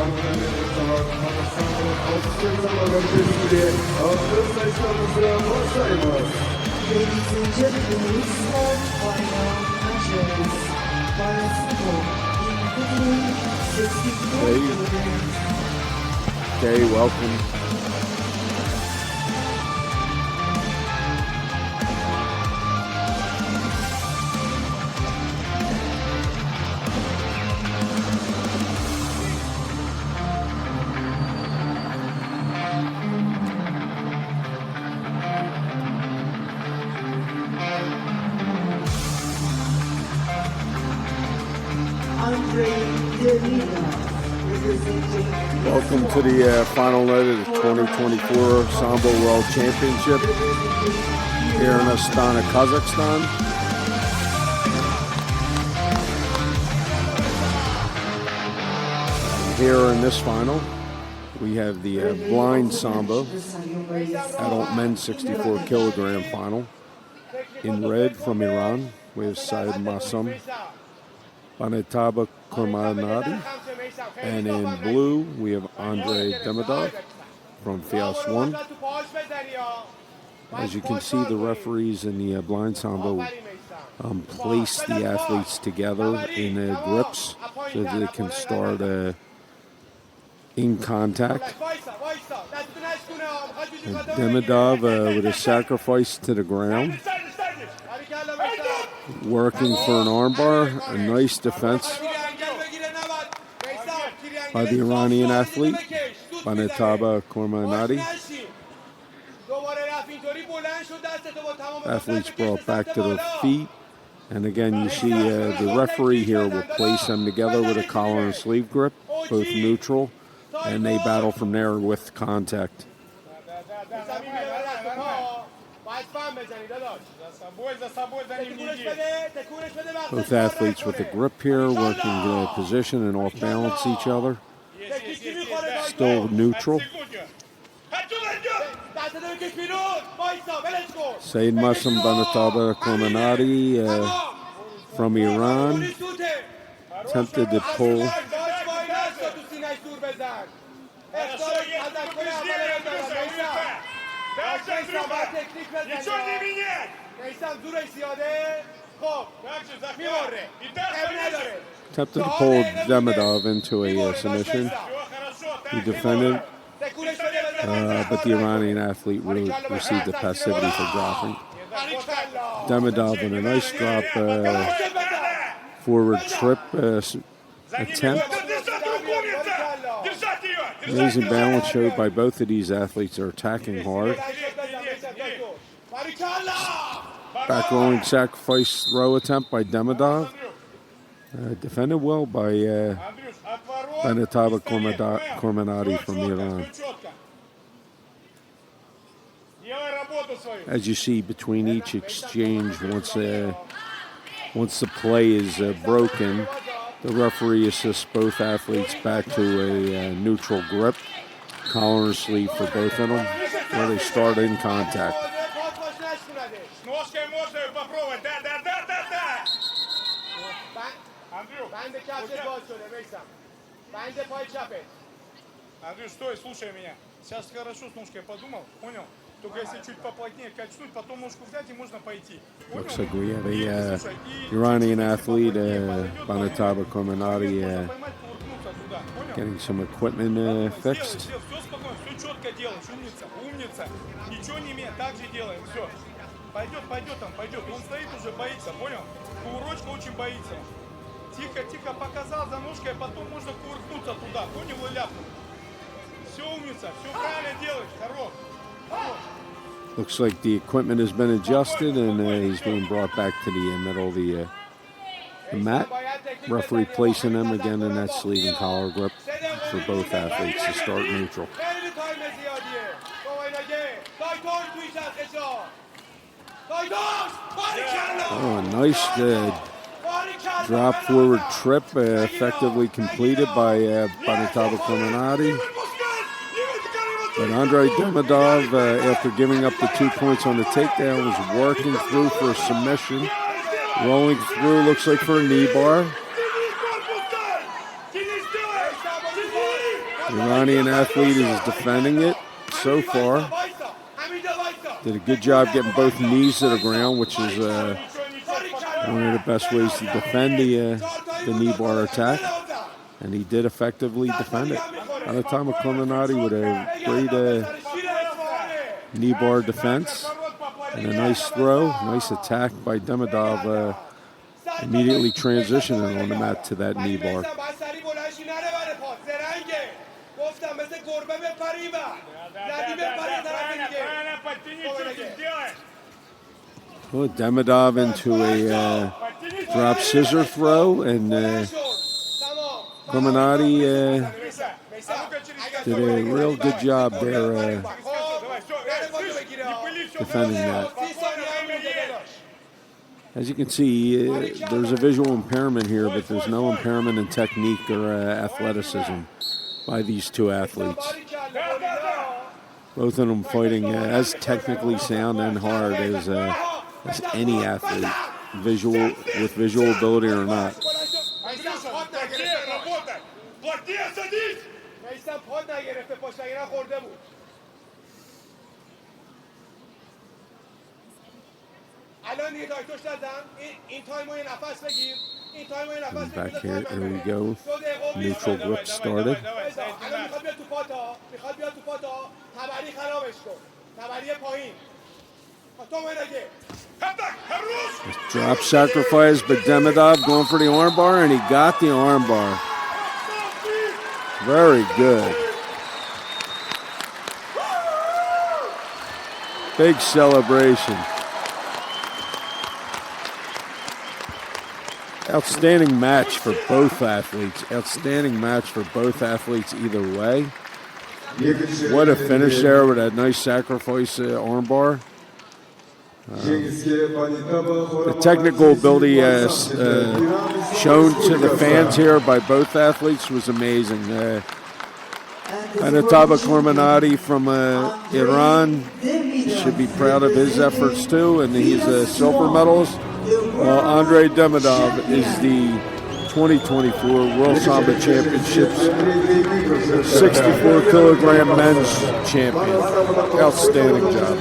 and gentlemen, this is our final matches. Blind SAMBO in 64 kilograms. Okay, welcome. Welcome to the final night of the 2024 Sambo World Championship here in Astana, Kazakhstan. Here in this final, we have the Blind SAMBO Adult Men's 64 kilogram final. In red from Iran, we have Said Masum Banetaba Kormanadi, and in blue we have Andrei Demidov from FIAS 1. As you can see, the referees in the Blind SAMBO place the athletes together in grips so that they can start in contact. And Demidov with a sacrifice to the ground, working for an armbar. A nice defense by the Iranian athlete, Banetaba Kormanadi. Athletes brought back to their feet. And again, you see the referee here will place them together with a collar and sleeve grip, both neutral, and they battle from there with contact. Both athletes with the grip here, working position and off balance each other. Still neutral. Said Masum Banetaba Kormanadi from Iran attempted to pull. Attempted to pull Demidov into a submission. He defended, but the Iranian athlete really received the passivity for dropping. Demidov in a nice drop forward trip attempt. Amazing balance showed by both of these athletes. Are attacking hard. Back rolling sacrifice throw attempt by Demidov. Defended well by Banetaba Kormanadi from Iran. As you see, between each exchange, once the play is broken, the referee assists both athletes back to a neutral grip, collar and sleeve for both of them, where they start in contact. Андрюш, стой, слушай меня. Сейчас хорошо с ножкой подумал, понял? Только если чуть поплотнее качнуть, потом ножку взять и можно пойти. Looks like we have a Iranian athlete, Banetaba Kormanadi, getting some equipment fixed. Все спокойно, все четко делаешь, умница, умница. Ничего не имеет, так же делаем, все. Пойдет там, пойдет. Он стоит уже, боится, понял? Кувырочка очень боится. Тихо, показал за ножкой, а потом можно кувыркнуться туда, понял, и ляпнуть. Все, умница, все правильно делаешь, хорош. Looks like the equipment has been adjusted and he's being brought back to the middle of the mat. Referee placing them again in that sleeve and collar grip for both athletes to start neutral. Oh, a nice drop forward trip effectively completed by Banetaba Kormanadi. But Andrei Demidov, after giving up the 2 points on the takedown, was working through for a submission. Rolling through, looks like for a knee bar. Iranian athlete is defending it so far. Did a good job getting both knees to the ground, which is one of the best ways to defend the knee bar attack. And he did effectively defend it. Anatama Clemenati with a great knee bar defense and a nice throw, nice attack by Demidov, immediately transitioning on the mat to that knee bar. Well, Demidov into a drop scissor throw, and Clemenati did a real good job there defending that. As you can see, there's a visual impairment here, but there's no impairment in technique or athleticism by these two athletes. Both of them fighting as technically sound and hard as any athlete, with visual ability or not. And back here we go. Neutral grip started. Drop sacrifice, but Demidov going for the armbar, and he got the armbar. Very good. Big celebration. Outstanding match for both athletes. Outstanding match for both athletes either way. What a finish there with that nice sacrifice armbar. The technical ability shown to the fans here by both athletes was amazing. Anataba Clemenati from Iran should be proud of his efforts too, and he's a silver medalist. Andrei Demidov is the 2024 World Sambo Championships 64 kilogram men's champion. Outstanding job.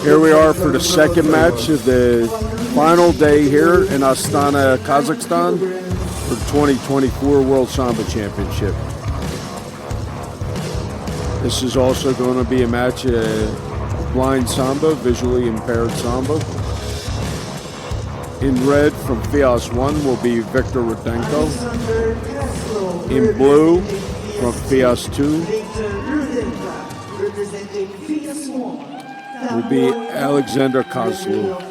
Here we are for the second match of the final day here in Astana, Kazakhstan for the 2024 World Sambo Championship. This is also going to be a match of blind sambo, visually impaired sambo. In red from FIAS 1 will be Victor Rudenko. In blue from FIAS 2 will be Alexander Kozlov.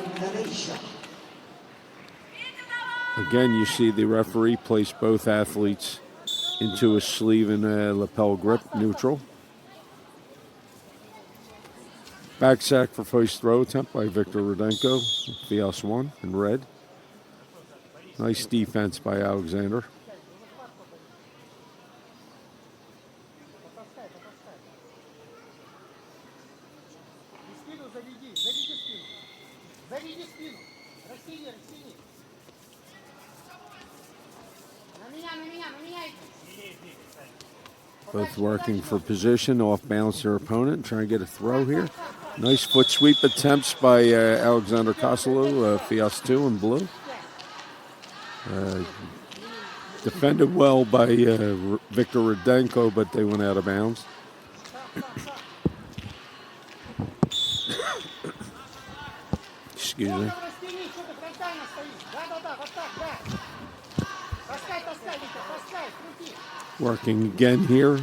Again, you see the referee place both athletes into a sleeve and a lapel grip, neutral. Back sacrifice throw attempt by Victor Rudenko, FIAS 1 in red. Nice defense by Alexander. Both working for position, off balance their opponent, trying to get a throw here. Nice foot sweep attempts by Alexander Koslov, FIAS 2 in blue. Defended well by Victor Rudenko, but they went out of bounds. Excuse me. Working again here.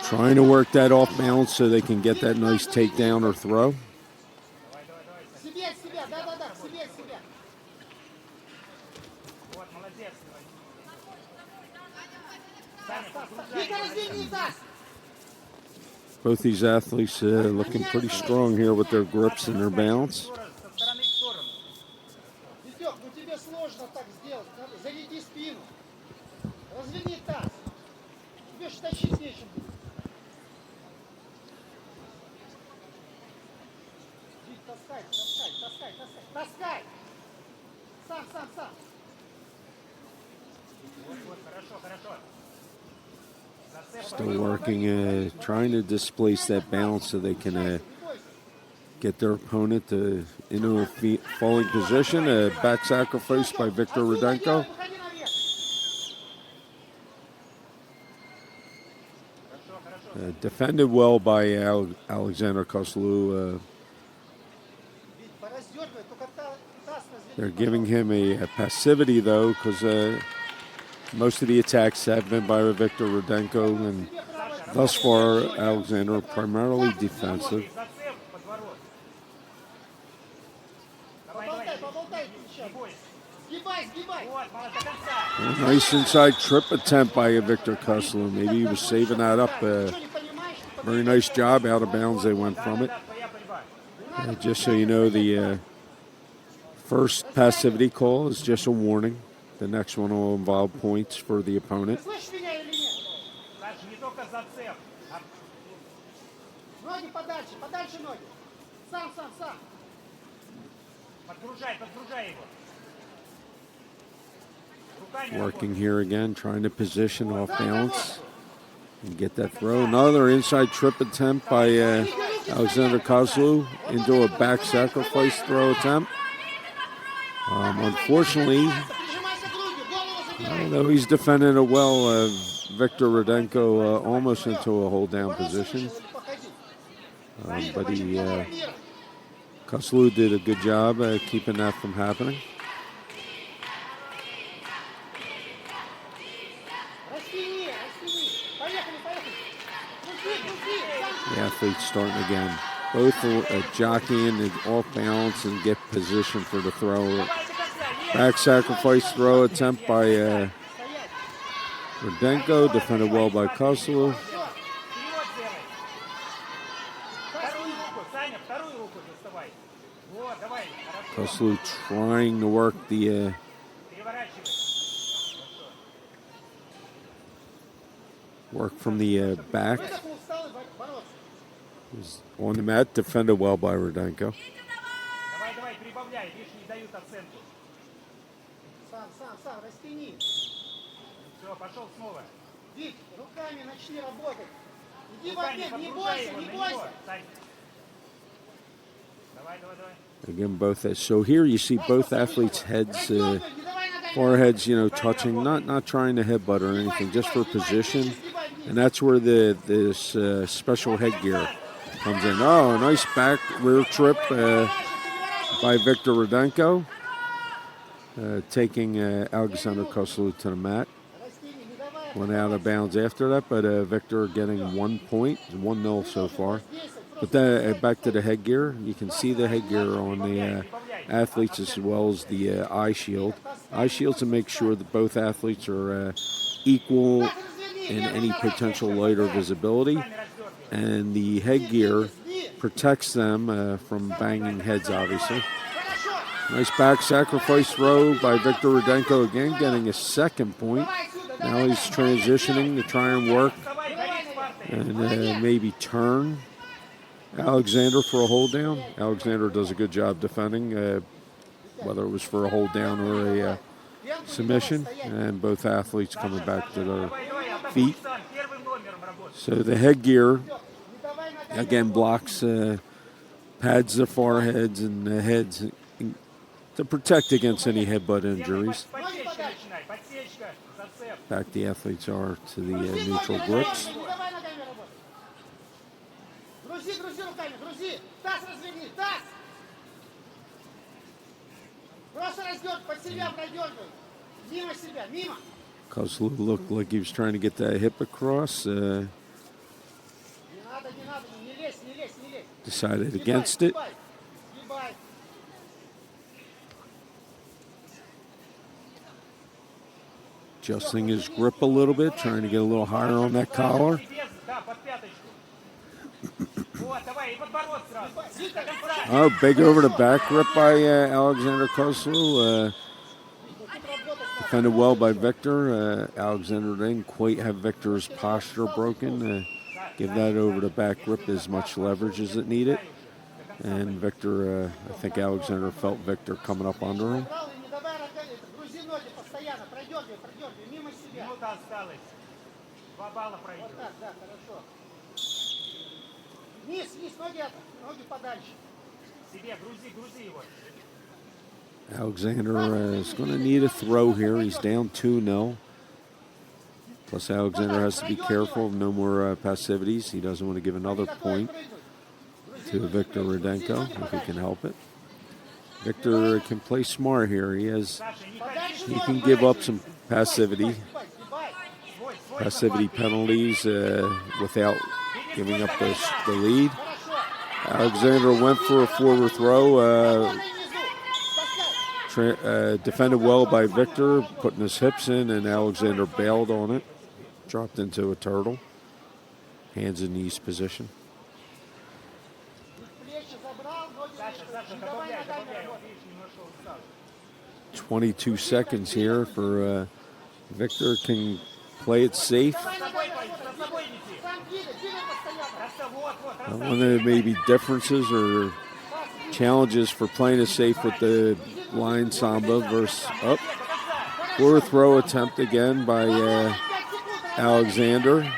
Trying to work that off balance so they can get that nice takedown or throw. Both these athletes looking pretty strong here with their grips and their balance. Still working, trying to displace that balance so they can get their opponent into a falling position. A back sacrifice by Victor Rudenko. Defended well by Alexander Koslov. They're giving him a passivity, though, because most of the attacks have been by Victor Rudenko, and thus far, Alexander primarily defensive. A nice inside trip attempt by Victor Koslov. Maybe he was saving that up. Very nice job. Out of bounds they went from it. Just so you know, the first passivity call is just a warning. The next one will involve points for the opponent. Working here again, trying to position off balance and get that throw. Another inside trip attempt by Alexander Koslov into a back sacrifice throw attempt. Unfortunately, although he's defending it well, Victor Rudenko almost into a hold down position. But Koslov did a good job keeping that from happening. The athletes starting again. Both jockeying off balance and get position for the throw. Back sacrifice throw attempt by Rudenko, defended well by Koslov. Koslov trying to work the work from the back. He's on the mat, defended well by Rudenko. Again, both. So here you see both athletes' heads, foreheads, touching. Not trying to headbutt or anything, just for position. And that's where this special headgear comes in. Oh, nice back rear trip by Victor Rudenko, taking Alexander Koslov to the mat. Went out of bounds after that, but Victor getting 1 point, 1-0 so far. But then back to the headgear. You can see the headgear on the athletes as well as the eye shield. Eye shield to make sure that both athletes are equal in any potential light or visibility. And the headgear protects them from banging heads, obviously. Nice back sacrifice throw by Victor Rudenko again, getting a second point. Now he's transitioning to try and work and maybe turn Alexander for a hold down. Alexander does a good job defending, whether it was for a hold down or a submission, and both athletes coming back to their feet. So the headgear, again, blocks, pads their foreheads and the heads to protect against any headbutt injuries. Back the athletes are to the neutral grips. Kozlov looked like he was trying to get that hip across. Decided against it. Adjusting his grip a little bit, trying to get a little higher on that collar. Oh, big over the back grip by Alexander Kozlov. Defended well by Victor. Alexander didn't quite have Victor's posture broken. Give that over the back grip as much leverage as it needed. And Victor, I think Alexander felt Victor coming up under him. Alexander is going to need a throw here. He's down 2-0. Plus, Alexander has to be careful of no more passivities. He doesn't want to give another point to Victor Rudenko if he can help it. Victor can play smart here. He can give up some passivity penalties without giving up the lead. Alexander went for a forward throw. Defended well by Victor, putting his hips in, and Alexander bailed on it. Dropped into a turtle. Hands and knees position. "22 seconds here for Victor. Can play it safe. One of the maybe differences or challenges for playing it safe with the Blind Sambo versus up. Forward throw attempt again by Alexander.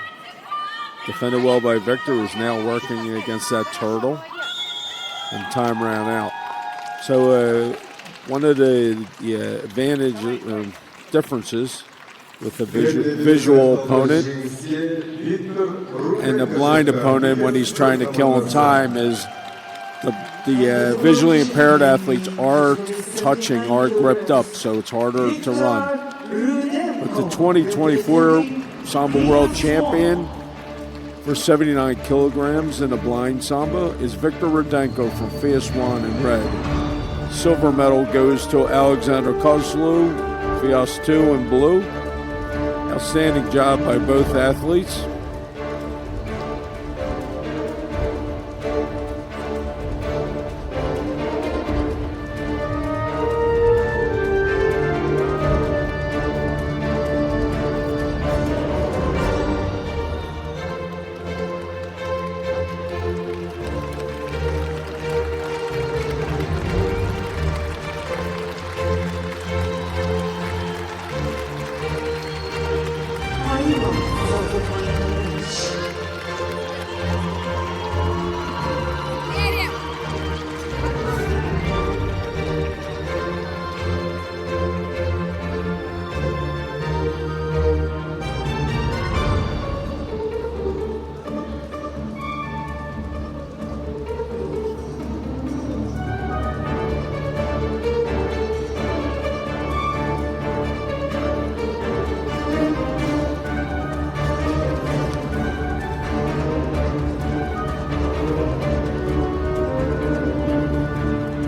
Defended well by Victor, who's now working against that turtle. And time ran out. So one of the advantage differences with the visual opponent and the blind opponent when he's trying to kill in time is the visually impaired athletes are touching, are gripped up, so it's harder to run. But the 2024 Sambo World Champion for 79 kilograms in the Blind Sambo is Victor Rudenko from FIAS 1 in red. Silver medal goes to Alexander Kozlov, FIAS 2 in blue. Outstanding job by both athletes.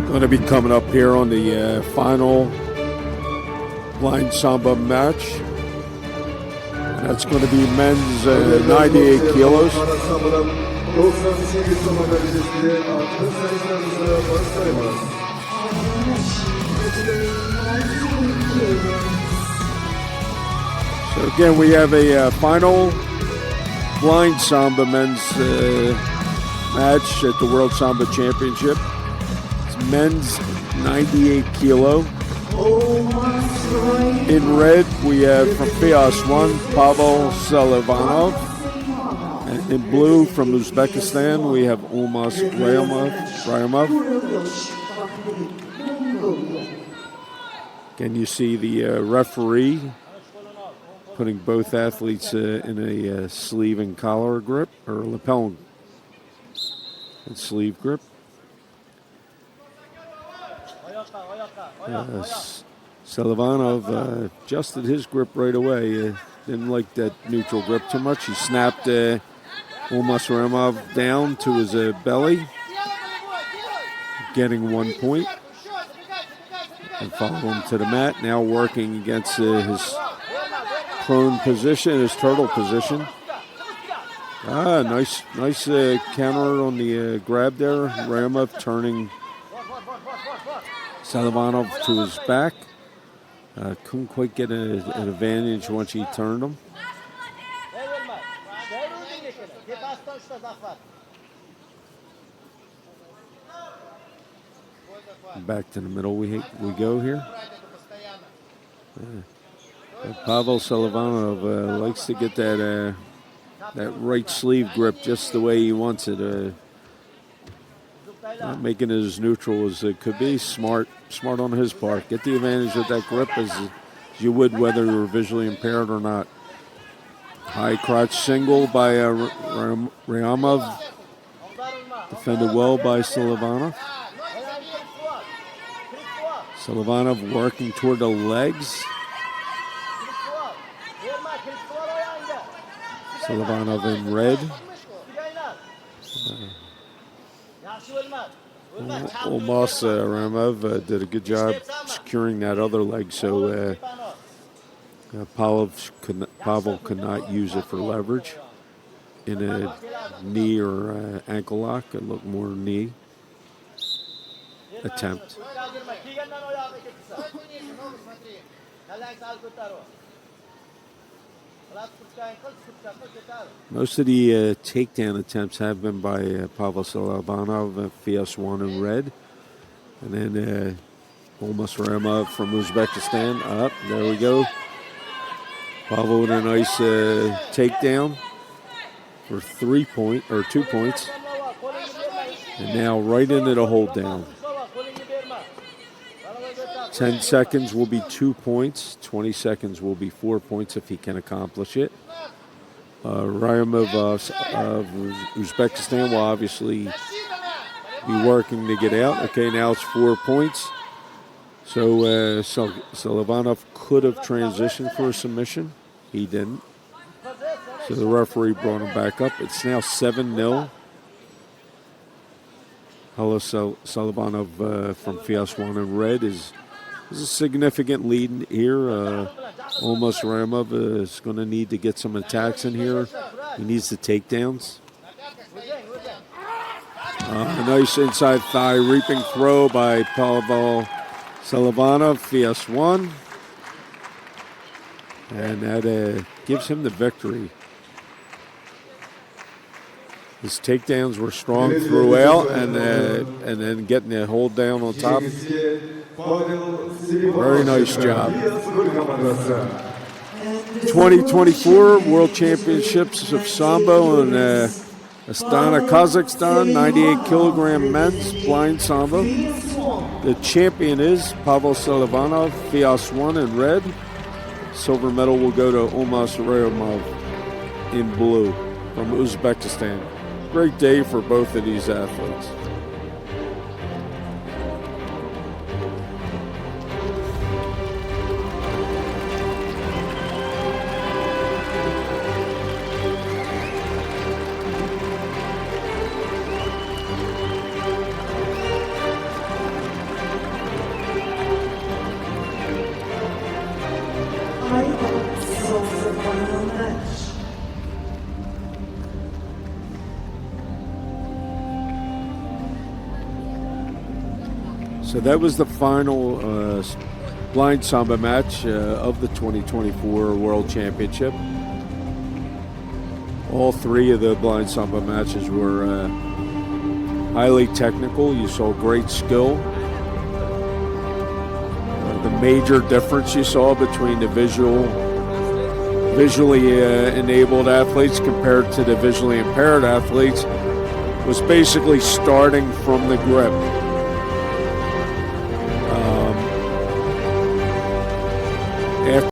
Going to be coming up here on the final Blind Sambo match. That's going to be men's 98 kilos. So again, we have a final Blind Samba men's match at the World Samba Championship. It's men's 98 kilo. In red, we have from FIAS 1, Pavel Selivanov. And in blue, from Uzbekistan, we have Almas Ryamov. Again, you see the referee putting both athletes in a sleeve and collar grip, or lapel and sleeve grip. Selivanov adjusted his grip right away. Didn't like that neutral grip too much. He snapped Almas Ryamov down to his belly, getting 1 point. And followed him to the mat, now working against his prone position, his turtle position. Nice counter on the grab there. Ryamov turning Selivanov to his back. Couldn't quite get an advantage once he turned him. Back to the middle we go here. Pavel Selivanov likes to get that right sleeve grip just the way he wants it. Not making it as neutral as it could be. Smart on his part. Get the advantage of that grip as you would whether you're visually impaired or not. High crotch single by Ryamov. Defended well by Selivanov. Selivanov working toward the legs. Selivanov in red. Almas Ryamov did a good job securing that other leg, so Pavel could not use it for leverage in a knee or ankle lock. It looked more knee attempt. Most of the takedown attempts have been by Pavel Selivanov at FIAS 1 in red. And then Almas Ryamov from Uzbekistan up. There we go. Pavel with a nice takedown for 2 points. And now right into the hold down. 10 seconds will be 2 points. 20 seconds will be 4 points if he can accomplish it. Ryamov of Uzbekistan will obviously be working to get out. Okay, now it's 4 points. So Selivanov could have transitioned for a submission. He didn't. So the referee brought him back up. It's now 7-0. Pavel Selivanov from FIAS 1 in red is a significant lead here. Almas Ryamov is going to need to get some attacks in here. He needs the takedowns. A nice inside thigh reaping throw by Pavel Selivanov, FIAS 1. And that gives him the victory. His takedowns were strong throughout, and then getting the hold down on top. Very nice job. 2024 World Championships of Sambo in Astana, Kazakhstan, 98 kilogram men's blind Sambo. The champion is Pavel Selivanov, FIAS 1 in red. Silver medal will go to Almas Ryamov in blue from Uzbekistan. Great day for both of these athletes. So that was the final blind Samba match of the 2024 World Championship. All three of the blind sambo matches were highly technical. You saw great skill. The major difference you saw between the visually enabled athletes compared to the visually impaired athletes was basically starting from the grip.